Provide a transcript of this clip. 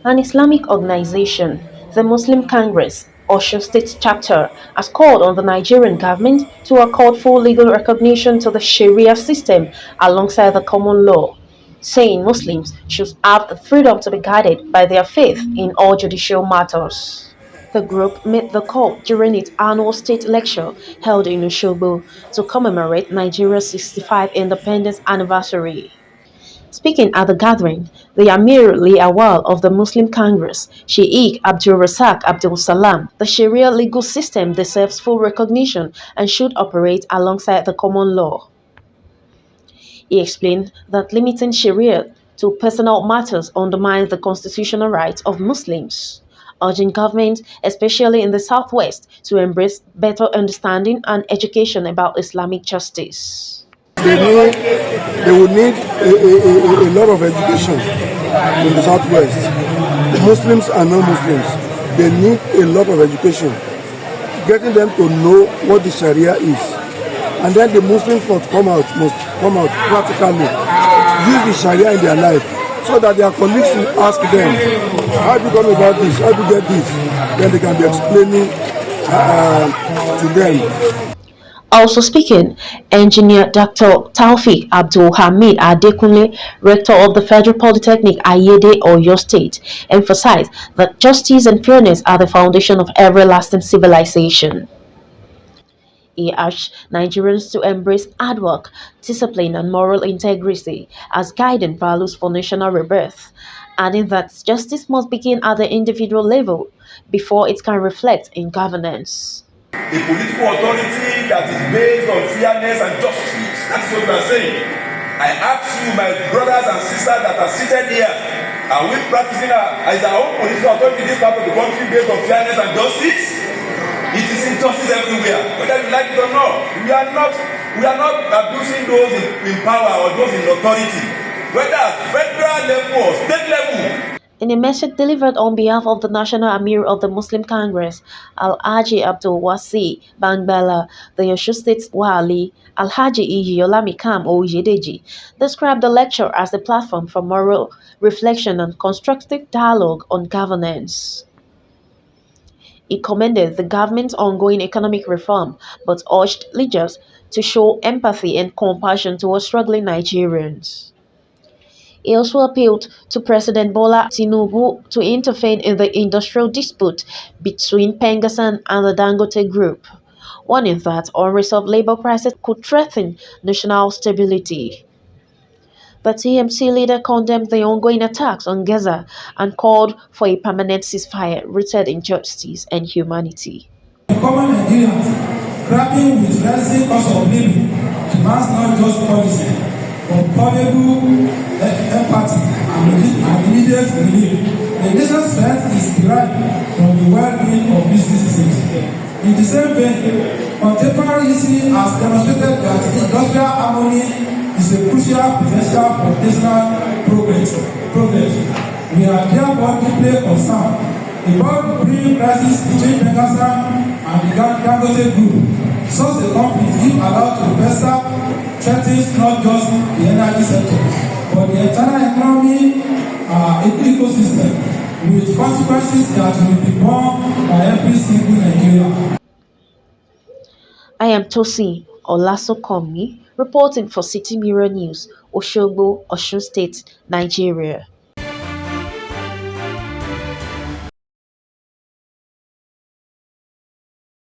An Islamic organization, the Muslim Congress, Osun State Chapter, has called on the Nigerian government to accord full legal recognition to the Sharia system alongside the common law, saying Muslims should have the freedom to be guided by their faith in all judicial matters. The group made the call during its annual state lecture held in Osogbo to commemorate Nigeria's 65th independence anniversary. Speaking at the gathering, the Amir Li Awal of the Muslim Congress, Sheikh Abdul Razak Abdul Salam, the Sharia legal system deserves full recognition and should operate alongside the common law. He explained that limiting Sharia to personal matters undermines the constitutional rights of Muslims, urging government, especially in the southwest, to embrace better understanding and education about Islamic justice. They will need a lot of education in the southwest. Muslims and non-Muslims, they need a lot of education, getting them to know what the Sharia is. And then the Muslims must come out practically, use the Sharia in their life, so that their colleagues will ask them, how do you come about this, how do you get this? Then they can be explaining to them. Also speaking, Engineer Dr. Taufik Abdul Hamid Adekunle, Rector of the Federal Polytechnic Ayede, Oyo State, emphasized that justice and fairness are the foundation of every lasting civilization. He urged Nigerians to embrace hard work, discipline, and moral integrity as guiding values for national rebirth, adding that justice must begin at the individual level before it can reflect in governance. A political authority that is based on fairness and justice. That's what we are saying. I ask you, my brothers and sisters that are seated here, are we practicing as our own political authority in this part of the country based on fairness and justice? It is injustice everywhere, whether you like it or not. We are not abusing those in power or those in authority, whether at federal level or state level. In a message delivered on behalf of the National Amir of the Muslim Congress, Al-Haji Abdul Wasi Bangbala, the Osun State Wali, Al-Haji Iyiyolami Kam Oyedeji, described the lecture as a platform for moral reflection and constructive dialogue on governance. He commended the government's ongoing economic reform, but urged leaders to show empathy and compassion towards struggling Nigerians. He also appealed to President Bola Tinubu to intervene in the industrial dispute between Pengassan and the Dangote Group, warning that unresolved labor prices could threaten national stability. The TMC leader condemned the ongoing attacks on Gaza and called for a permanent ceasefire rooted in justice and humanity. Common Nigerians grappling with rising cost of living demands not just policy, but probable empathy and immediate relief. The nation's strength is derived from the well-being of its citizens. In the same vein, contemporary history has demonstrated that industrial harmony is a crucial potential for national progress. We are therefore deeply concerned about the brewing crisis between Pengassan and the Dangote Group. Such a conflict, if allowed to fester, threatens not just the energy sector, but the entire economy ecosystem, with consequences that will be borne by every single Nigerian. I am Tosi Olasokomi, reporting for City Mirror News, Osogbo, Osun State, Nigeria.